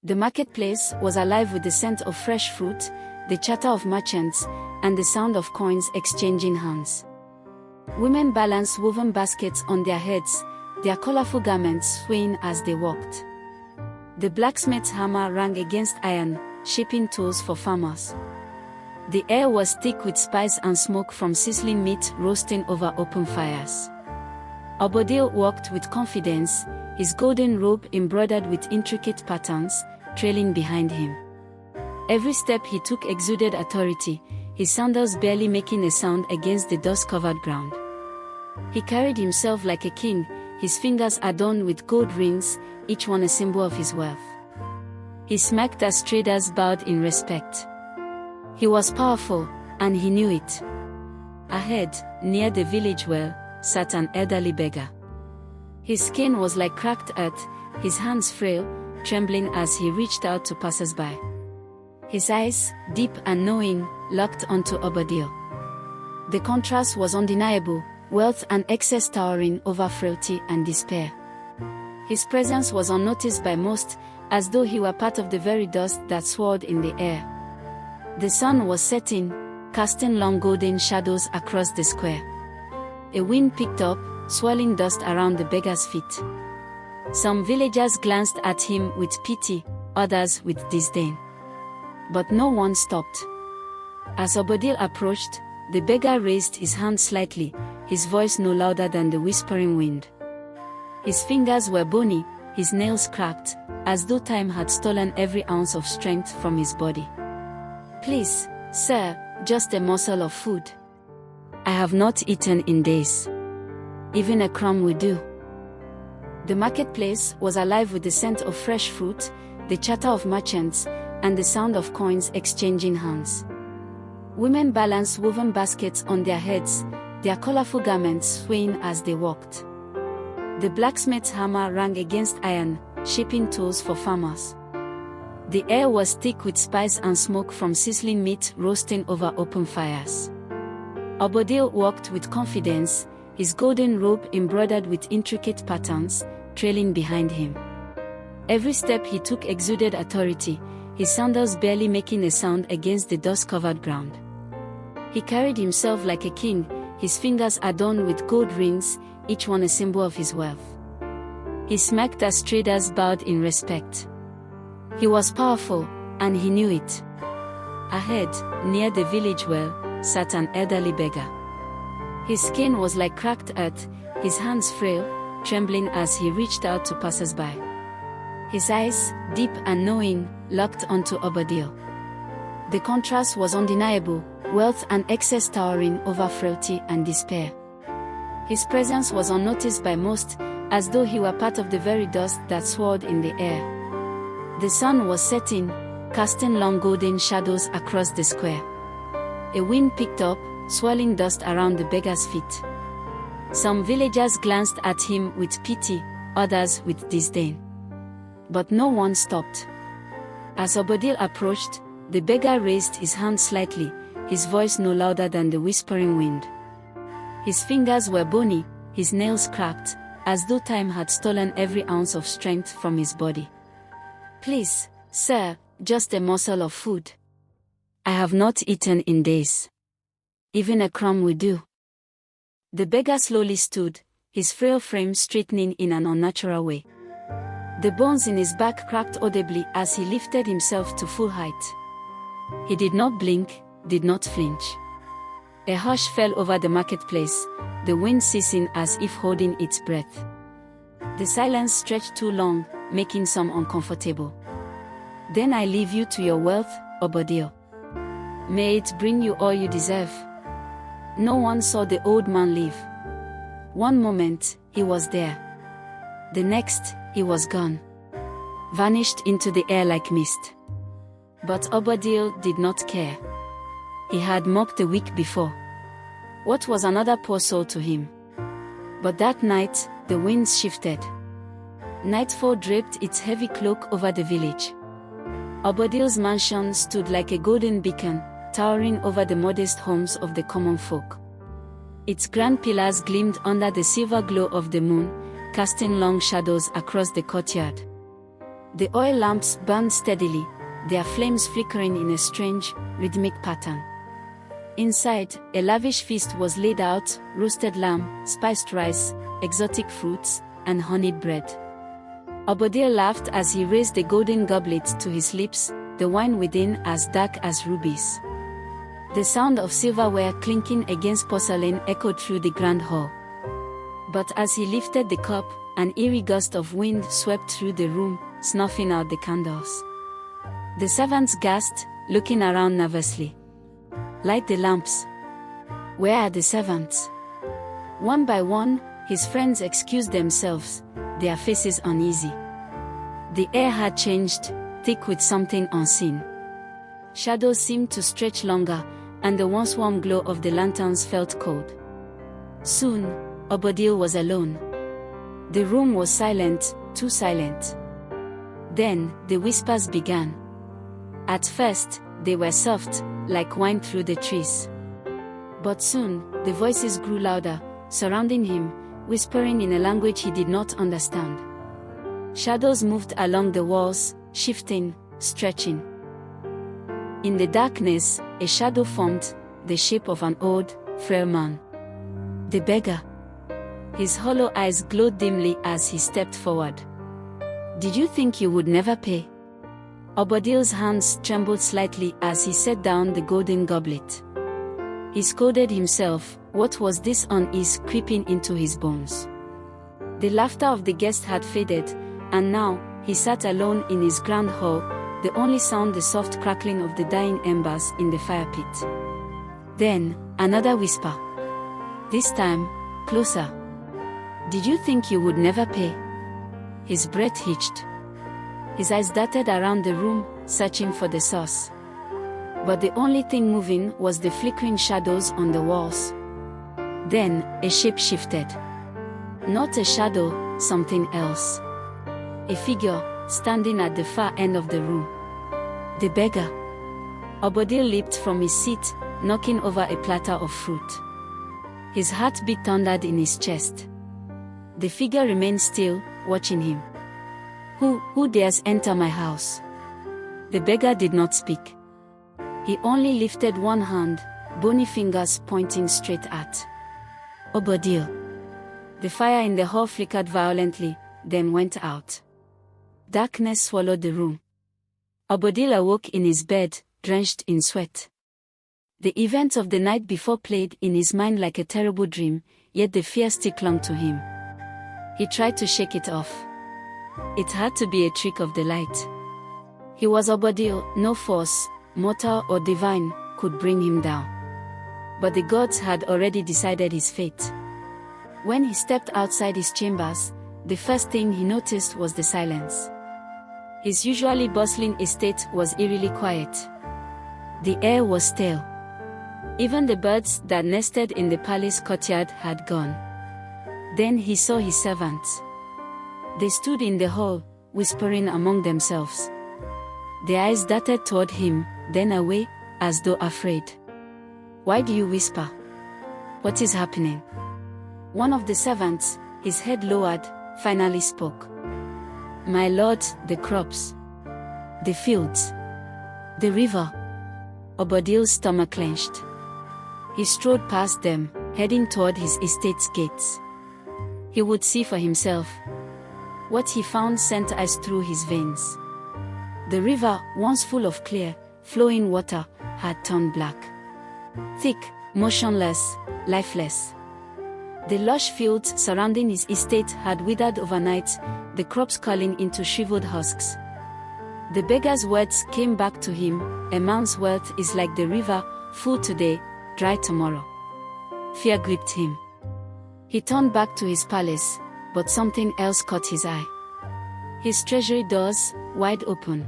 The marketplace was alive with the scent of fresh fruit, the chatter of merchants, and the sound of coins exchanging hands. Women balanced woven baskets on their heads, their colorful garments swaying as they walked. The blacksmith's hammer rang against iron, shaping tools for farmers. The air was thick with spice and smoke from sizzling meat roasting over open fires. Obodil walked with confidence, his golden robe embroidered with intricate patterns, trailing behind him. Every step he took exuded authority, his sandals barely making a sound against the dust-covered ground. He carried himself like a king, his fingers adorned with gold rings, each one a symbol of his wealth. He smirked as traders bowed in respect. He was powerful, and he knew it. Ahead, near the village well, sat an elderly beggar. His skin was like cracked earth, his hands frail, trembling as he reached out to passers-by. His eyes, deep and knowing, locked onto Obodil. The contrast was undeniable, wealth and excess towering over frailty and despair. His presence was unnoticed by most, as though he were part of the very dust that swirled in the air. The sun was setting, casting long golden shadows across the square. A wind picked up, swirling dust around the beggar's feet. Some villagers glanced at him with pity, others with disdain. But no one stopped. As Obodil approached, the beggar raised his hand slightly, his voice no louder than the whispering wind. His fingers were bony, his nails cracked, as though time had stolen every ounce of strength from his body. "Please, sir, just a morsel of food. I have not eaten in days. Even a crumb will do." The marketplace was alive with the scent of fresh fruit, the chatter of merchants, and the sound of coins exchanging hands. Women balanced woven baskets on their heads, their colorful garments swaying as they walked. The blacksmith's hammer rang against iron, shaping tools for farmers. The air was thick with spice and smoke from sizzling meat roasting over open fires. Obodil walked with confidence, his golden robe embroidered with intricate patterns, trailing behind him. Every step he took exuded authority, his sandals barely making a sound against the dust-covered ground. He carried himself like a king, his fingers adorned with gold rings, each one a symbol of his wealth. He smirked as traders bowed in respect. He was powerful, and he knew it. Ahead, near the village well, sat an elderly beggar. His skin was like cracked earth, his hands frail, trembling as he reached out to passers-by. His eyes, deep and knowing, locked onto Obodil. The contrast was undeniable, wealth and excess towering over frailty and despair. His presence was unnoticed by most, as though he were part of the very dust that swirled in the air. The sun was setting, casting long golden shadows across the square. A wind picked up, swirling dust around the beggar's feet. Some villagers glanced at him with pity, others with disdain. But no one stopped. As Obodil approached, the beggar raised his hand slightly, his voice no louder than the whispering wind. His fingers were bony, his nails cracked, as though time had stolen every ounce of strength from his body. "Please, sir, just a morsel of food. I have not eaten in days. Even a crumb will do." The beggar slowly stood, his frail frame straightening in an unnatural way. The bones in his back cracked audibly as he lifted himself to full height. He did not blink, did not flinch. A hush fell over the marketplace, the wind ceasing as if holding its breath. The silence stretched too long, making some uncomfortable. "Then I leave you to your wealth, Obodil. May it bring you all you deserve." No one saw the old man leave. One moment, he was there. The next, he was gone. Vanished into the air like mist. But Obodil did not care. He had mocked the week before. What was another poor soul to him? But that night, the winds shifted. Nightfall draped its heavy cloak over the village. Obodil's mansion stood like a golden beacon, towering over the modest homes of the common folk. Its grand pillars gleamed under the silver glow of the moon, casting long shadows across the courtyard. The oil lamps burned steadily, their flames flickering in a strange, rhythmic pattern. Inside, a lavish feast was laid out: roasted lamb, spiced rice, exotic fruits, and honeyed bread. Obadiah laughed as he raised the golden goblet to his lips, the wine within as dark as rubies. The sound of silverware clinking against porcelain echoed through the grand hall. But as he lifted the cup, an eerie gust of wind swept through the room, snuffing out the candles. The servants gasped, looking around nervously. "Light the lamps." "Where are the servants?" One by one, his friends excused themselves, their faces uneasy. The air had changed, thick with something unseen. Shadows seemed to stretch longer, and the once warm glow of the lanterns felt cold. Soon, Obadiah was alone. The room was silent, too silent. Then, the whispers began. At first, they were soft, like wine through the trees. But soon, the voices grew louder, surrounding him, whispering in a language he did not understand. Shadows moved along the walls, shifting, stretching. In the darkness, a shadow formed, the shape of an old, frail man. The beggar. His hollow eyes glowed dimly as he stepped forward. "Did you think you would never pay?" Obadiah's hands trembled slightly as he set down the golden goblet. He scolded himself. What was this unease creeping into his bones? The laughter of the guests had faded, and now, he sat alone in his grand hall, the only sound the soft crackling of the dying embers in the fire pit. Then, another whisper. This time, closer. "Did you think you would never pay?" His breath hitched. His eyes darted around the room, searching for the source. But the only thing moving was the flickering shadows on the walls. Then, a shape shifted. Not a shadow, something else. A figure, standing at the far end of the room. The beggar. Obadiah leaped from his seat, knocking over a platter of fruit. His heartbeat thundered in his chest. The figure remained still, watching him. Who dares enter my house?" The beggar did not speak. He only lifted one hand, bony fingers pointing straight at Obadiah. The fire in the hall flickered violently, then went out. Darkness swallowed the room. Obadiah awoke in his bed, drenched in sweat. The events of the night before played in his mind like a terrible dream, yet the fear still clung to him. He tried to shake it off. It had to be a trick of the light. He was Obadiah, no force, mortal or divine, could bring him down. But the gods had already decided his fate. When he stepped outside his chambers, the first thing he noticed was the silence. His usually bustling estate was eerily quiet. The air was stale. Even the birds that nested in the palace courtyard had gone. Then he saw his servants. They stood in the hall, whispering among themselves. Their eyes darted toward him, then away, as though afraid. "Why do you whisper? What is happening?" One of the servants, his head lowered, finally spoke. "My lord, the crops. The fields. The river." Obadiah's stomach clenched. He strode past them, heading toward his estate's gates. He would see for himself. What he found sent ice through his veins. The river, once full of clear, flowing water, had turned black. Thick, motionless, lifeless. The lush fields surrounding his estate had withered overnight, the crops curling into shriveled husks. The beggar's words came back to him: a man's wealth is like the river, full today, dry tomorrow. Fear gripped him. He turned back to his palace, but something else caught his eye. His treasury doors, wide open.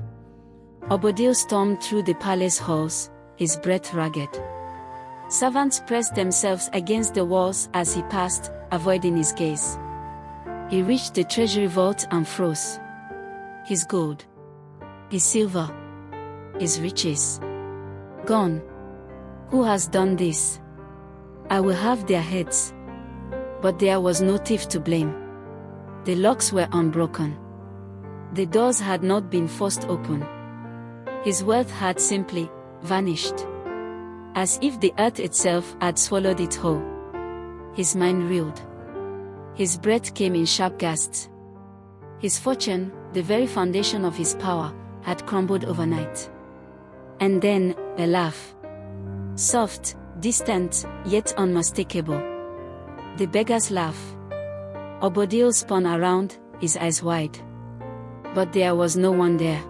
Obadiah stormed through the palace halls, his breath ragged. Servants pressed themselves against the walls as he passed, avoiding his gaze. He reached the treasury vault and froze. His gold, his silver, his riches. Gone. Who has done this? I will have their heads. But there was no thief to blame. The locks were unbroken. The doors had not been forced open. His wealth had simply vanished, as if the earth itself had swallowed it whole. His mind reeled. His breath came in sharp gasps. His fortune, the very foundation of his power, had crumbled overnight. And then, a laugh. Soft, distant, yet unmistakable. The beggar's laugh. Obodiah spun around, his eyes wide. But there was no one there.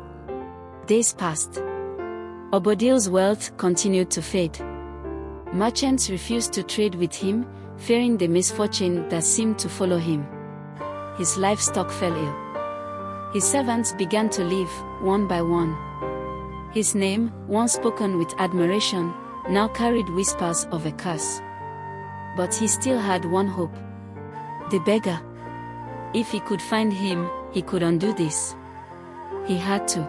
Days passed. Obodiah's wealth continued to fade. Merchants refused to trade with him, fearing the misfortune that seemed to follow him. His livestock fell ill. His servants began to leave, one by one. His name, once spoken with admiration, now carried whispers of a curse. But he still had one hope. The beggar. If he could find him, he could undo this. He had to.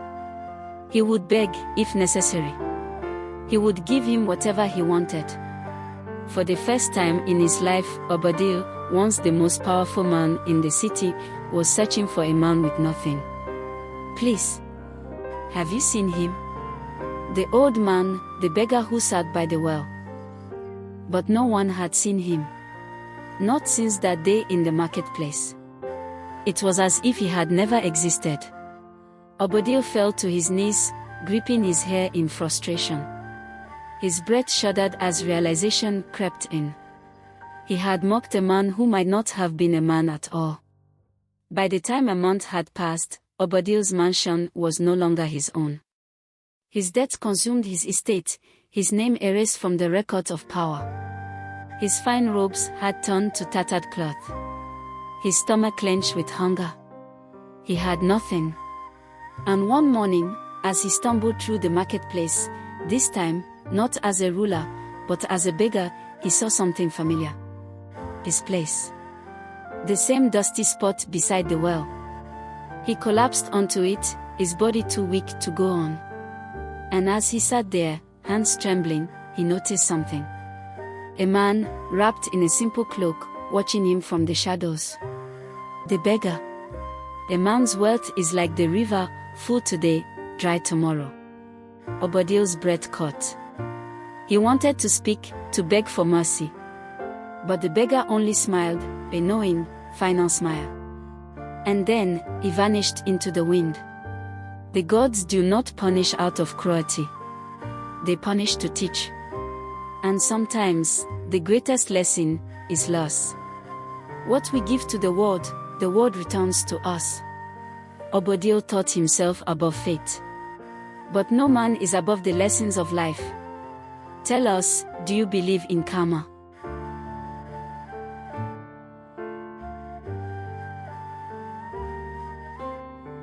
He would beg, if necessary. He would give him whatever he wanted. For the first time in his life, Obodiah, once the most powerful man in the city, was searching for a man with nothing. Please. Have you seen him? The old man, the beggar who sat by the well. But no one had seen him. Not since that day in the marketplace. It was as if he had never existed. Obodiah fell to his knees, gripping his hair in frustration. His breath shuddered as realization crept in. He had mocked a man who might not have been a man at all. By the time a month had passed, Obodiah's mansion was no longer his own. His debt consumed his estate, his name erased from the records of power. His fine robes had turned to tattered cloth. His stomach clenched with hunger. He had nothing. And one morning, as he stumbled through the marketplace, this time, not as a ruler, but as a beggar, he saw something familiar. His place. The same dusty spot beside the well. He collapsed onto it, his body too weak to go on. And as he sat there, hands trembling, he noticed something. A man, wrapped in a simple cloak, watching him from the shadows. The beggar. A man's wealth is like the river, full today, dry tomorrow. Obodiah's breath caught. He wanted to speak, to beg for mercy. But the beggar only smiled, a knowing, final smile. And then, he vanished into the wind. The gods do not punish out of cruelty. They punish to teach. And sometimes, the greatest lesson is loss. What we give to the world returns to us. Obodiah thought himself above fate. But no man is above the lessons of life. Tell us, do you believe in karma?